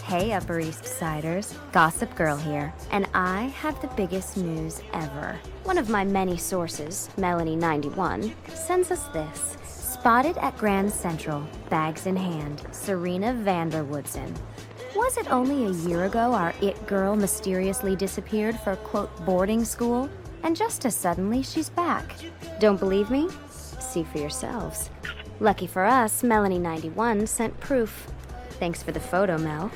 Hey, Upper East Siders. Gossip Girl here, and I have the biggest news ever. One of my many sources, Melanie91, sends us this. Spotted at Grand Central, bags in hand, Serena Woodsen. Was it only a year ago our it girl mysteriously disappeared for, quote, boarding school? And just as suddenly, she's back. Don't believe me? See for yourselves. Lucky for us, Melanie91 sent proof. Thanks for the photo, Mel.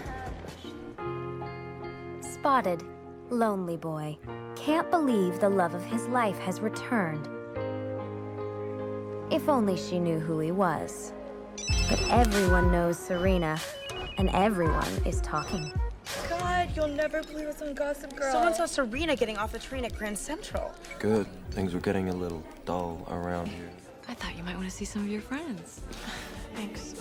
Spotted. Lonely boy. Can't believe the love of his life has returned. If only she knew who he was. But everyone knows Serena, and everyone is talking. God, you'll never believe what's on Gossip Girl. Someone saw Serena getting off the train at Grand Central. Good. Things were getting a little dull around here. I thought you might want to see some of your friends. Thanks.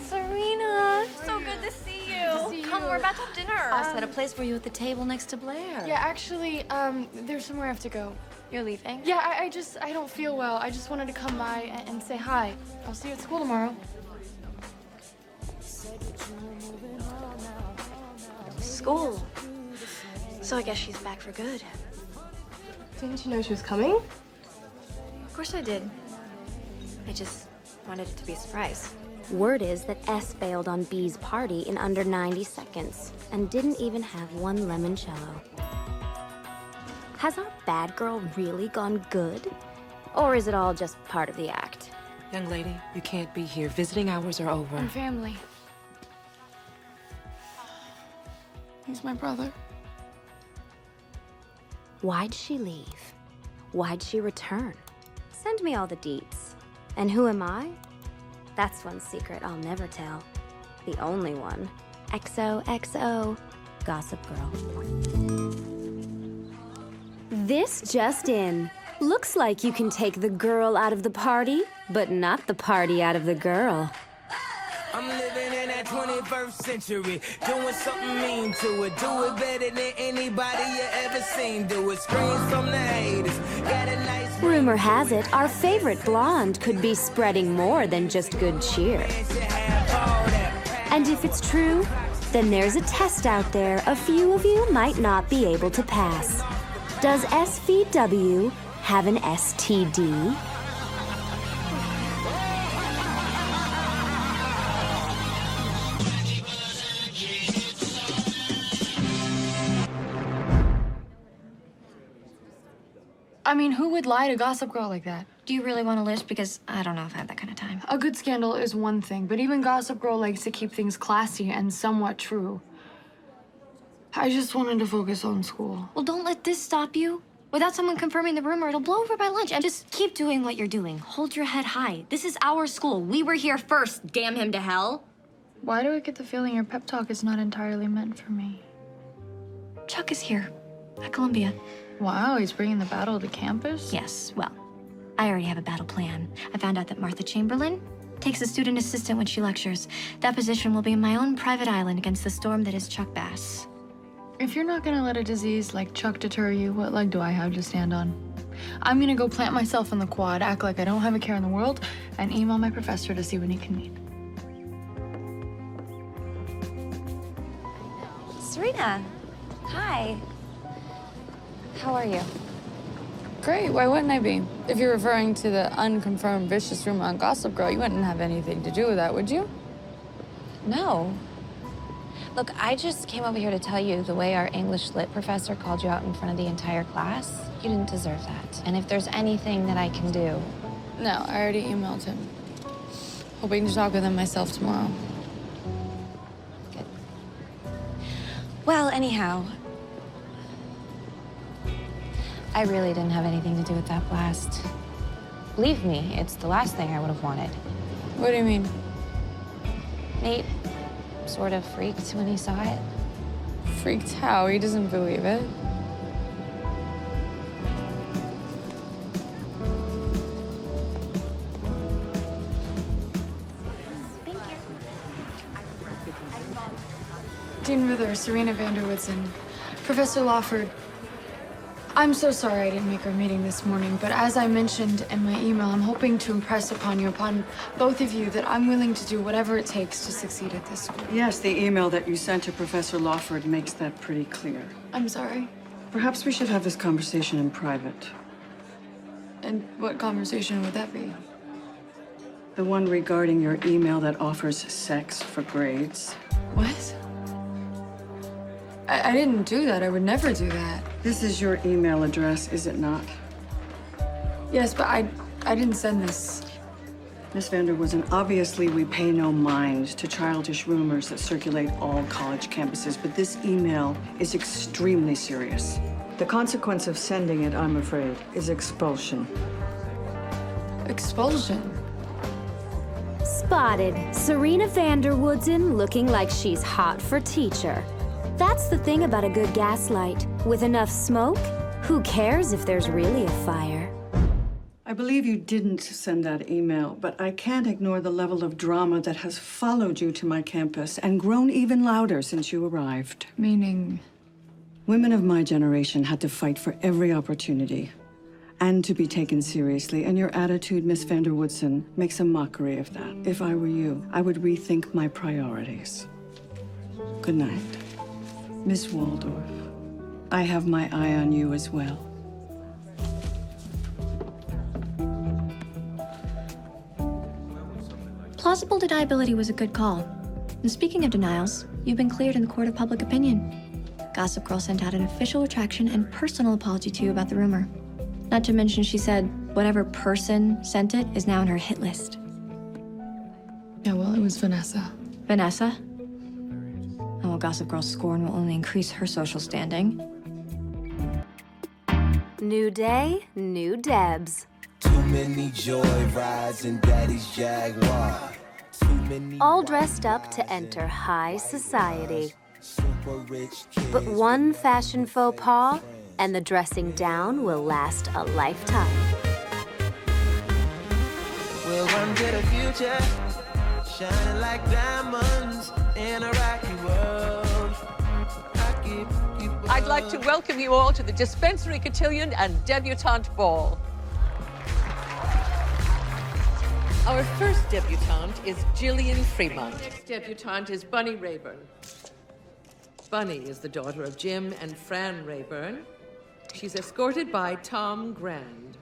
Serena, so good to see you. Come, we're about to have dinner. I'll set a place for you at the table next to Blair. Yeah, actually, there's somewhere I have to go. You're leaving? Yeah, I don't feel well. I just wanted to come by and say hi. I'll see you at school tomorrow. School. So I guess she's back for good. Didn't you know she was coming? Of course I did. I just wanted it to be a surprise. Word is that S bailed on B's party in under 90 seconds and didn't even have one limoncello. Has our bad girl really gone good? Or is it all just part of the act? Young lady, you can't be here. Visiting hours are over. I'm family. He's my brother. Why'd she leave? Why'd she return? Send me all the deets. And who am I? That's one secret I'll never tell. The only one. XOXO. Gossip Girl. This just in. Looks like you can take the girl out of the party, but not the party out of the girl. I'm living in that 21st century, doing something mean to it. Do it better than anybody you ever seen. Do it, screams from the haters. Got a nice Rumor has it, our favorite blonde could be spreading more than just good cheer. And if it's true, then there's a test out there a few of you might not be able to pass. Does SVW have an STD? I mean, who would lie to Gossip Girl like that? Do you really want a list? Because I don't know if I have that kind of time. A good scandal is one thing, but even Gossip Girl likes to keep things classy and somewhat true. I just wanted to focus on school. Well, don't let this stop you. Without someone confirming the rumor, it'll blow over by lunch. And just keep doing what you're doing. Hold your head high. This is our school. We were here first. Damn him to hell. Why do I get the feeling your pep talk is not entirely meant for me? Chuck is here at Columbia. Wow, he's bringing the battle to campus? Yes, well, I already have a battle plan. I found out that Martha Chamberlain takes a student assistant when she lectures. That position will be in my own private island against the storm that is Chuck Bass. If you're not gonna let a disease like Chuck deter you, what leg do I have to stand on? I'm gonna go plant myself in the quad, act like I don't have a care in the world, and email my professor to see when he can meet. Serena, hi. How are you? Great, why wouldn't I be? If you're referring to the unconfirmed vicious rumor on Gossip Girl, you wouldn't have anything to do with that, would you? No. Look, I just came over here to tell you the way our English lit professor called you out in front of the entire class, you didn't deserve that. And if there's anything that I can do... No, I already emailed him. Hoping to talk with him myself tomorrow. Good. Well, anyhow, I really didn't have anything to do with that blast. Believe me, it's the last thing I would have wanted. What do you mean? Nate sort of freaked when he saw it. Freaked how? He doesn't believe it. Dean Rither, Serena Woodsen, Professor Lawford. I'm so sorry I didn't make our meeting this morning, but as I mentioned in my email, I'm hoping to impress upon both of you, that I'm willing to do whatever it takes to succeed at this school. Yes, the email that you sent to Professor Lawford makes that pretty clear. I'm sorry. Perhaps we should have this conversation in private. And what conversation would that be? The one regarding your email that offers sex for grades. What? I didn't do that. I would never do that. This is your email address, is it not? Yes, but I didn't send this. Miss Woodsen, obviously we pay no mind to childish rumors that circulate all college campuses, but this email is extremely serious. The consequence of sending it, I'm afraid, is expulsion. Expulsion? Spotted. Serena Woodsen looking like she's hot for teacher. That's the thing about a good gaslight. With enough smoke, who cares if there's really a fire? I believe you didn't send that email, but I can't ignore the level of drama that has followed you to my campus and grown even louder since you arrived. Meaning? Women of my generation had to fight for every opportunity and to be taken seriously, and your attitude, Miss Woodsen, makes a mockery of that. If I were you, I would rethink my priorities. Good night. Miss Waldorf, I have my eye on you as well. Plausible deniability was a good call. And speaking of denials, you've been cleared in the court of public opinion. Gossip Girl sent out an official retraction and personal apology to you about the rumor. Not to mention, she said whatever person sent it is now on her hit list. Yeah, well, it was Vanessa. Vanessa? Oh, well, Gossip Girl's scorn will only increase her social standing. New day, new Debs. Too many joy rides in Daddy's Jaguar. Too many All dressed up to enter high society. super rich kids. But one fashion faux pas, and the dressing down will last a lifetime. We'll run to the future, shining like diamonds in a rocky world. I'd like to welcome you all to the Dispensary Cotillion and Debutante Ball. Our first debutante is Jillian Fremont. Next debutante is Bunny Rayburn. Bunny is the daughter of Jim and Fran Rayburn. She's escorted by Tom Grand.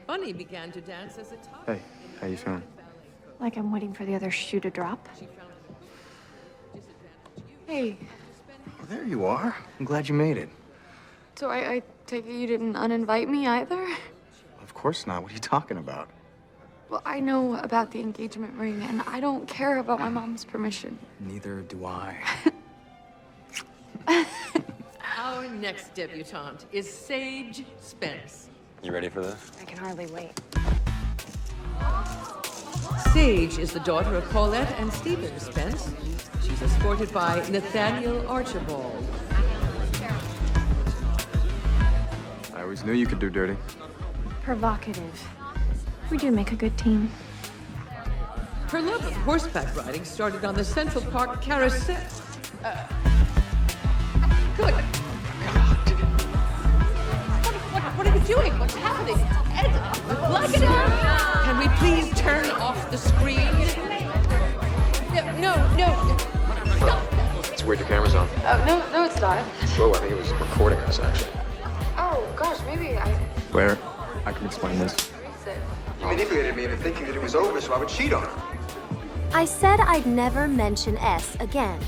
Bunny began to dance as a top. Hey, how you feeling? Like I'm waiting for the other shoe to drop. Hey, Well, there you are. I'm glad you made it. so I take it you didn't uninvite me either? Of course not. What are you talking about? Well, I know about the engagement ring, and I don't care about my mom's permission. Neither do I. Our next debutante is Sage Spence. You ready for this? I can hardly wait. Sage is the daughter of Paulette and Stephen Spence. She's escorted by Nathaniel Archibald. I always knew you could do dirty. Provocative. We do make a good team. Her love of horseback riding started on the Central Park Carousel. Good. What are you doing? What's happening? Ed, plug it up! Can we please turn off the screen? No. It's weird your camera's on. No, it's not. Whoa, I think it was recording us, actually. Oh, gosh, maybe I... Blair, I can explain this. You manipulated me into thinking that it was over so I would cheat on her. I said I'd never mention S again.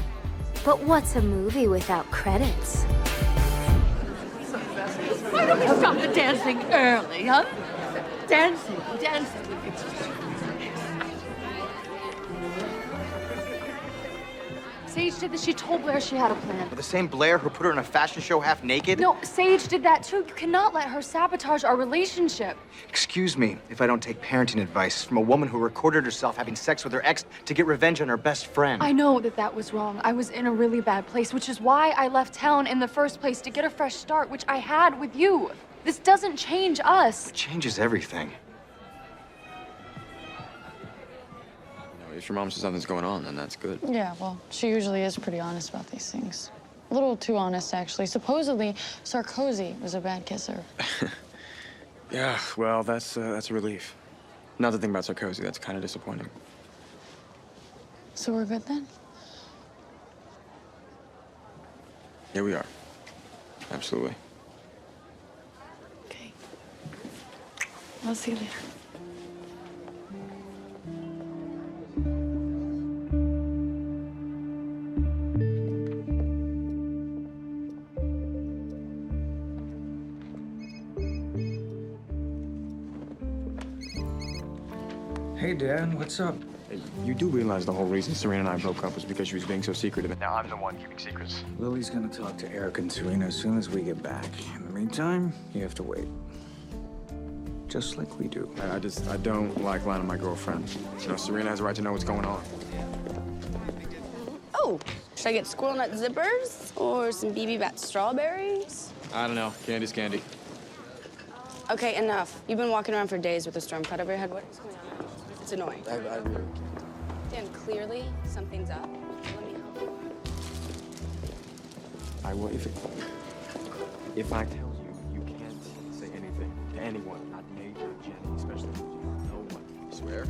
But what's a movie without credits? Why don't we stop the dancing early, huh? Dancing. Sage did this. She told Blair she had a plan. The same Blair who put her in a fashion show half naked? No, Sage did that too. You cannot let her sabotage our relationship. Excuse me if I don't take parenting advice from a woman who recorded herself having sex with her ex to get revenge on her best friend. I know that was wrong. I was in a really bad place, which is why I left town in the first place, to get a fresh start, which I had with you. This doesn't change us. It changes everything. if your mom says something's going on, then that's good. Yeah, well, she usually is pretty honest about these things. A little too honest, actually. Supposedly, Sarkozy was a bad kisser. Yeah, well, that's a relief. Not to think about Sarkozy, that's kind of disappointing. So we're good then? Yeah, we are. Absolutely. Okay. I'll see you later. Hey, Dad, what's up? Hey, you do realize the whole reason Serena and I broke up was because she was being so secretive, and now I'm the one keeping secrets. Lily's gonna talk to Eric and Serena as soon as we get back. In the meantime, you have to wait. Just like we do. I don't like lying to my girlfriend. You know, Serena has a right to know what's going on. Oh, should I get squirrel nut zippers or some BB Bat strawberries? I don't know. Candy's candy. Okay, enough. You've been walking around for days with a storm cloud over your head. What is going on? It's annoying. I really can't. Dan, clearly something's up. Let me help you. I will, if I tell you, you can't say anything to anyone, not Major, Jenny, especially no one. Swear?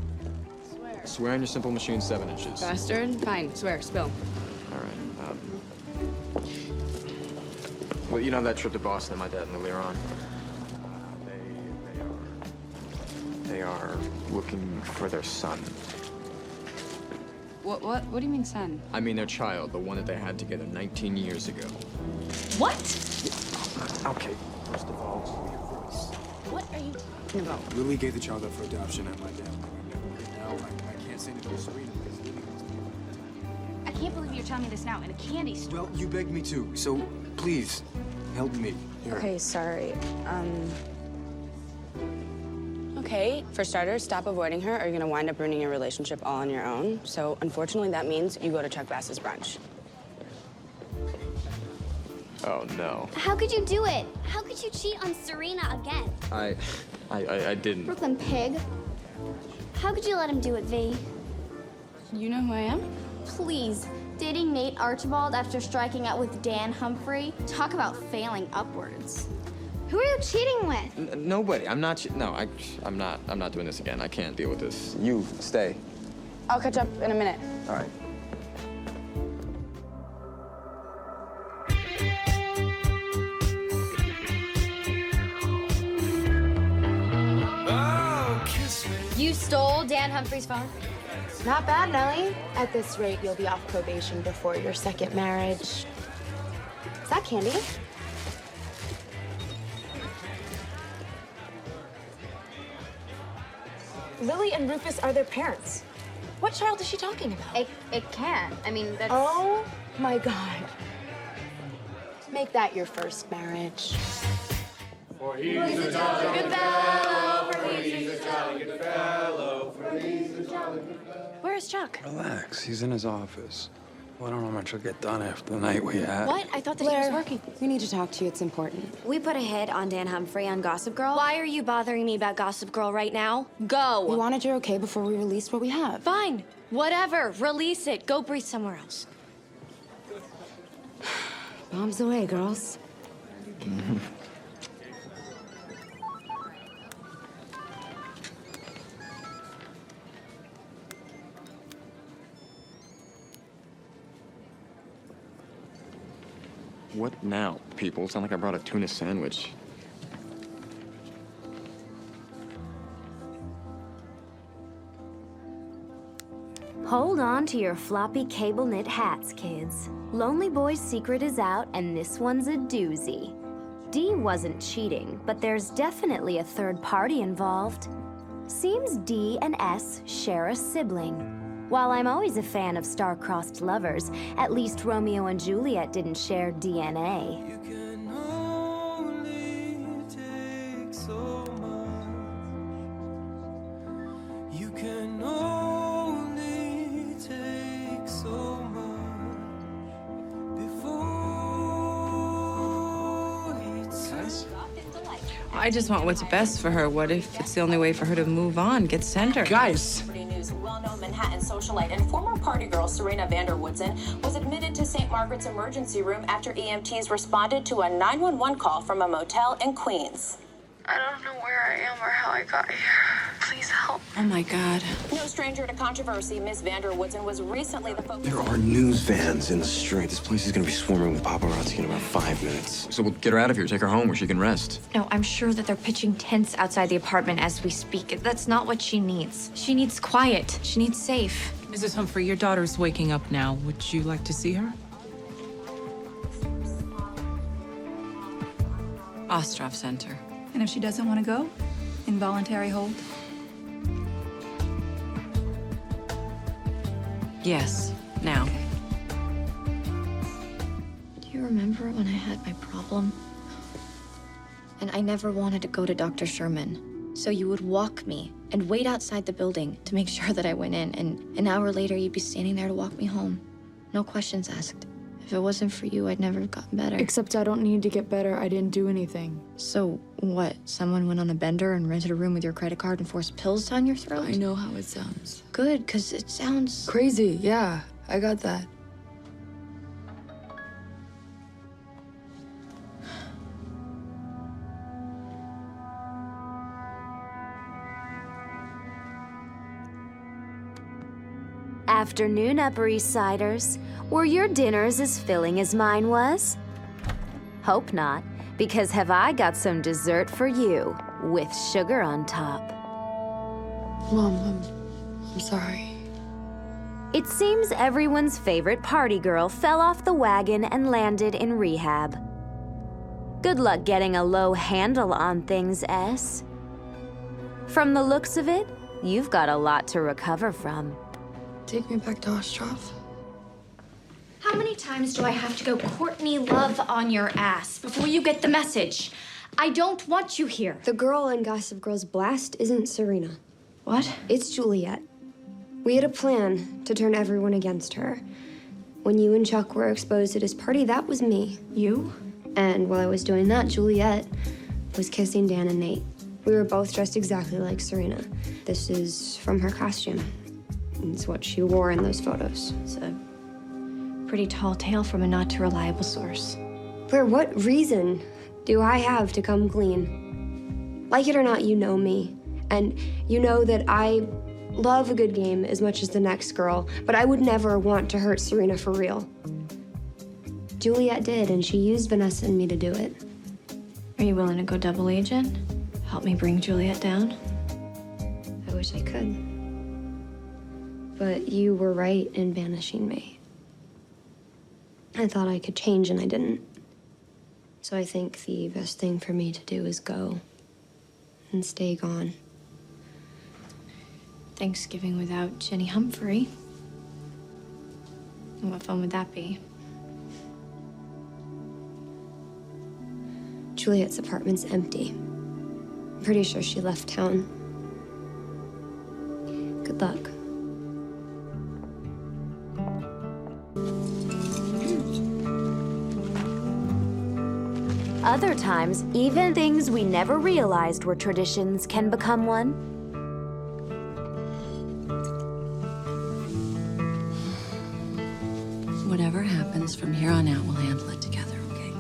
Swear. Swear on your simple machine 7 inches. Bastard. Fine. Swear. Spill. All right. Well, you know that trip to Boston that my dad and Lily are on? They are looking for their son. What do you mean, son? I mean their child, the one that they had together 19 years ago. What? Okay, first of all, your voice. What are you talking about? Lily gave the child up for adoption, and my dad now I can't say anything to Serena because Lily wants to be with I can't believe you're telling me this now in a candy store. Well, you begged me to, so please, help me. Here. Okay, sorry. Okay, for starters, stop avoiding her or you're gonna wind up ruining your relationship all on your own. So, unfortunately, that means you go to Chuck Bass's brunch. Oh, no. How could you do it? How could you cheat on Serena again? I didn't. Brooklyn pig. How could you let him do it, V? You know who I am? Please. Dating Nate Archibald after striking out with Dan Humphrey? Talk about failing upwards. Who are you cheating with? Nobody. I'm not. No, I'm not. I'm not doing this again. I can't deal with this. You stay. I'll catch up in a minute. All right. You stole Dan Humphrey's phone? Not bad, Nellie. At this rate, you'll be off probation before your second marriage. Is that candy? Lily and Rufus are their parents. What child is she talking about? It can't. I mean, that's... Oh, my God. Make that your first marriage. For he's a jolly good fellow, for he's a jolly good fellow, for he's a jolly good fellow. Where's Chuck? Relax, he's in his office. Well, I don't know much will get done after the night we had. What? I thought that he was working. We need to talk to you. It's important. We put a hit on Dan Humphrey on Gossip Girl. Why are you bothering me about Gossip Girl right now? Go! We wanted your okay before we released what we have. Fine. Whatever. Release it. Go breathe somewhere else. Bombs away, girls. What now, people? It's not like I brought a tuna sandwich. Hold on to your floppy cable knit hats, kids. Lonely Boy's secret is out, and this one's a doozy. D wasn't cheating, but there's definitely a third party involved. Seems D and S share a sibling. While I'm always a fan of star-crossed lovers, at least Romeo and Juliet didn't share DNA. You can only take so much. You can only take so much before it's I just want what's best for her. What if it's the only way for her to move on, get centered? Guys! News, well-known Manhattan socialite and former party girl Serena Woodsen was admitted to St. Margaret's emergency room after EMTs responded to a 911 call from a motel in Queens. I don't know where I am or how I got here. Please help. Oh my God. No stranger to controversy, Miss Woodsen was recently the focus. There are news vans in the street. This place is gonna be swarming with paparazzi in about 5 minutes. So we'll get her out of here, take her home where she can rest. No, I'm sure that they're pitching tents outside the apartment as we speak. That's not what she needs. She needs quiet. She needs safe. Mrs. Humphrey, your daughter's waking up now. Would you like to see her? Ostrov Center. And if she doesn't want to go, involuntary hold? Yes, now. Do you remember when I had my problem? And I never wanted to go to Dr. Sherman. So you would walk me and wait outside the building to make sure that I went in. And an hour later, you'd be standing there to walk me home. No questions asked. If it wasn't for you, I'd never have gotten better. Except I don't need to get better. I didn't do anything. So what? Someone went on a bender and rented a room with your credit card and forced pills down your throat? I know how it sounds. Good, because it sounds... crazy, yeah. I got that. Afternoon, Upper East Siders. Were your dinners as filling as mine was? Hope not, because have I got some dessert for you, with sugar on top. Mom, I'm sorry. It seems everyone's favorite party girl fell off the wagon and landed in rehab. Good luck getting a low handle on things, S. From the looks of it, you've got a lot to recover from. Take me back to Ostrov. How many times do I have to go Courtney Love on your ass before you get the message? I don't want you here. The girl in Gossip Girl's blast isn't Serena. What? It's Juliet. We had a plan to turn everyone against her. When you and Chuck were exposed at his party, that was me. You? And while I was doing that, Juliet was kissing Dan and Nate. We were both dressed exactly like Serena. This is from her costume. It's what she wore in those photos. It's a pretty tall tale from a not-too-reliable source. For what reason do I have to come clean? Like it or not, you know me. And you know that I love a good game as much as the next girl, but I would never want to hurt Serena for real. Juliet did, and she used Vanessa and me to do it. Are you willing to go double agent? Help me bring Juliet down? I wish I could. But you were right in banishing me. I thought I could change, and I didn't. So I think the best thing for me to do is go and stay gone. Thanksgiving without Jenny Humphrey. And what fun would that be? Juliet's apartment's empty. I'm pretty sure she left town. Good luck. Other times, even things we never realized were traditions can become one. Whatever happens from here on out, we'll handle it together, okay?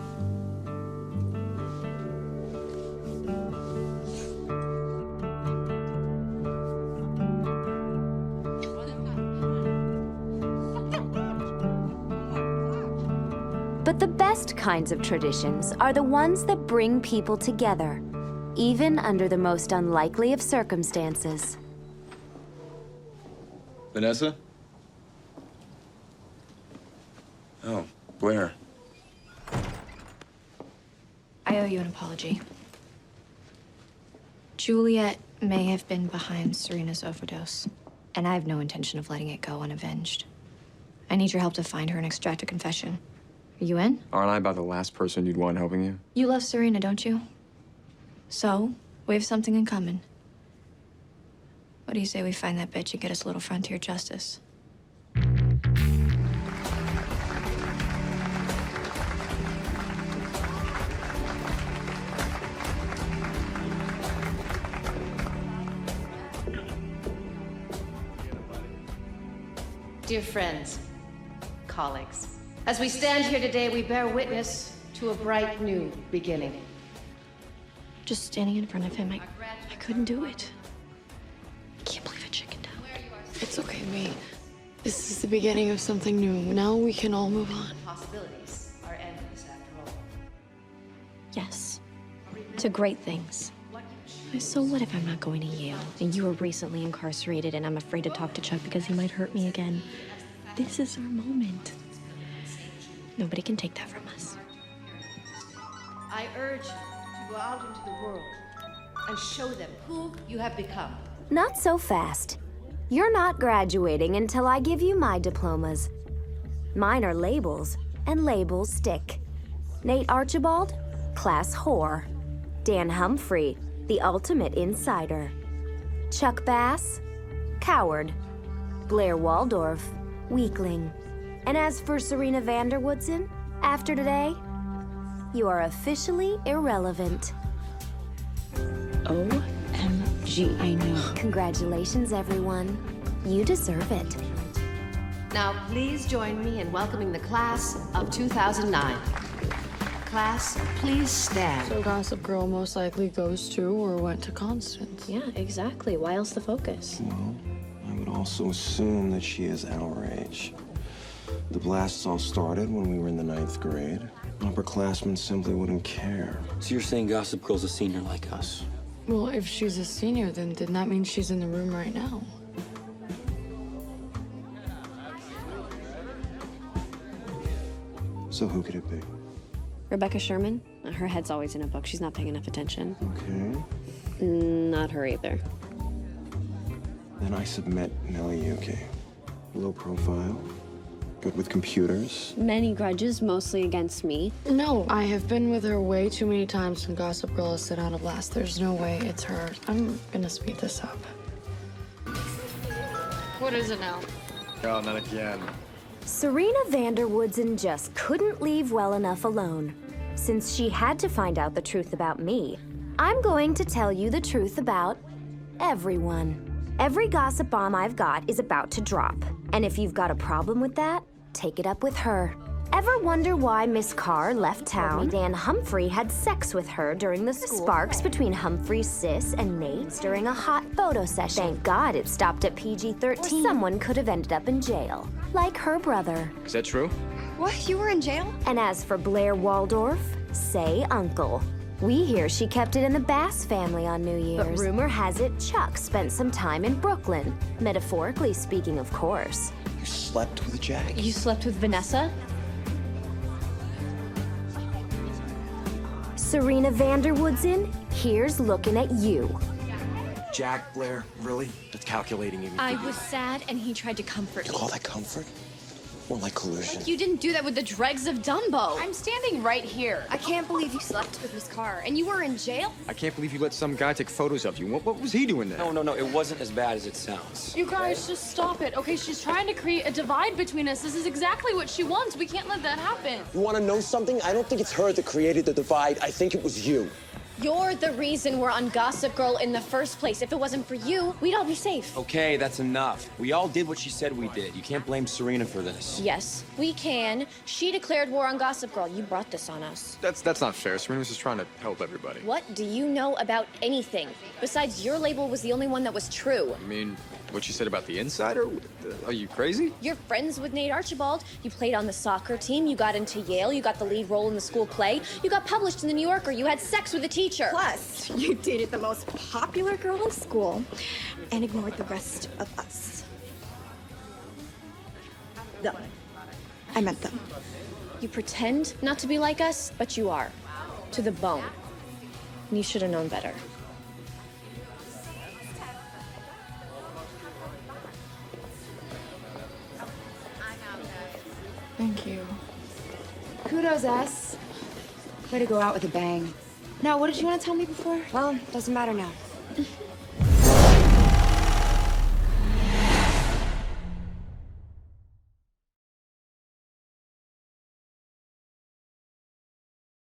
But the best kinds of traditions are the ones that bring people together, even under the most unlikely of circumstances. Vanessa? Oh, where? I owe you an apology. Juliet may have been behind Serena's overdose, and I have no intention of letting it go unavenged. I need your help to find her and extract a confession. Are you in? Aren't I about the last person you'd want helping you? You love Serena, don't you? So, we have something in common. What do you say we find that bitch and get us a little frontier justice? dear friends, colleagues, as we stand here today, we bear witness to a bright new beginning. Just standing in front of him, I couldn't do it. I can't believe I chickened out. It's okay, May. This is the beginning of something new. Now we can all move on. Possibilities are endless after all. Yes, to great things. So what if I'm not going to Yale, and you were recently incarcerated, and I'm afraid to talk to Chuck because he might hurt me again? This is our moment. Nobody can take that from us. I urge you to go out into the world and show them who you have become. Not so fast. You're not graduating until I give you my diplomas. Mine are labels, and labels stick. Nate Archibald, class whore. Dan Humphrey, the ultimate insider. Chuck Bass, coward. Blair Waldorf, weakling. And as for Serena Vanderwoodsen, after today, you are officially irrelevant. OMG, I know. Congratulations, everyone. You deserve it. Now, please join me in welcoming the class of 2009. Class, please stand. So Gossip Girl most likely goes to or went to Constance. Yeah, exactly. Why else the focus? Well, I would also assume that she is our age. The blasts all started when we were in the 9th grade. Upperclassmen simply wouldn't care. So you're saying Gossip Girl's a senior like us? Well, if she's a senior, then didn't that mean she's in the room right now? So who could it be? Rebecca Sherman? Her head's always in a book. She's not paying enough attention. Okay. Not her either. Then I submit Nellie Yuki. Low profile, good with computers. Many grudges, mostly against me. No, I have been with her way too many times and Gossip Girl has sent out a blast. There's no way it's her. I'm gonna speed this up. What is it now? Oh, not again. Serena Vanderwoodsen just couldn't leave well enough alone. Since she had to find out the truth about me, I'm going to tell you the truth about everyone. Every gossip bomb I've got is about to drop. And if you've got a problem with that, take it up with her. Ever wonder why Miss Carr left town? Dan Humphrey had sex with her during the school sparks between Humphrey's sis and Nate during a hot photo session. Thank God it stopped at PG-13. Or someone could have ended up in jail, like her brother. Is that true? What? You were in jail? And as for Blair Waldorf, say uncle. We hear she kept it in the Bass family on New Year's. But rumor has it Chuck spent some time in Brooklyn. Metaphorically speaking, of course. You slept with Jack? You slept with Vanessa? Serena Vanderwoodsen, here's looking at you. Jack, Blair, really? That's calculating you. I was sad and he tried to comfort me. You call that comfort? More like collusion. You didn't do that with the dregs of Dumbo. I'm standing right here. I can't believe you slept with Miss Carr, and you were in jail? I can't believe you let some guy take photos of you. What was he doing there? No, it wasn't as bad as it sounds. You guys, just stop it, okay? She's trying to create a divide between us. This is exactly what she wants. We can't let that happen. You want to know something? I don't think it's her that created the divide. I think it was you. You're the reason we're on Gossip Girl in the first place. If it wasn't for you, we'd all be safe. Okay, that's enough. We all did what she said we did. You can't blame Serena for this. Yes, we can. She declared war on Gossip Girl. You brought this on us. That's not fair. Serena was just trying to help everybody. What do you know about anything? Besides, your label was the only one that was true. I mean, what she said about the insider? Are you crazy? You're friends with Nate Archibald. You played on the soccer team. You got into Yale. You got the lead role in the school play. You got published in the New Yorker. You had sex with a teacher. Plus, you dated the most popular girl in school and ignored the rest of us. Them. I meant them. You pretend not to be like us, but you are. To the bone. And you should have known better. Thank you. Kudos, us. Way to go out with a bang. Now, what did you want to tell me before? Well, doesn't matter now.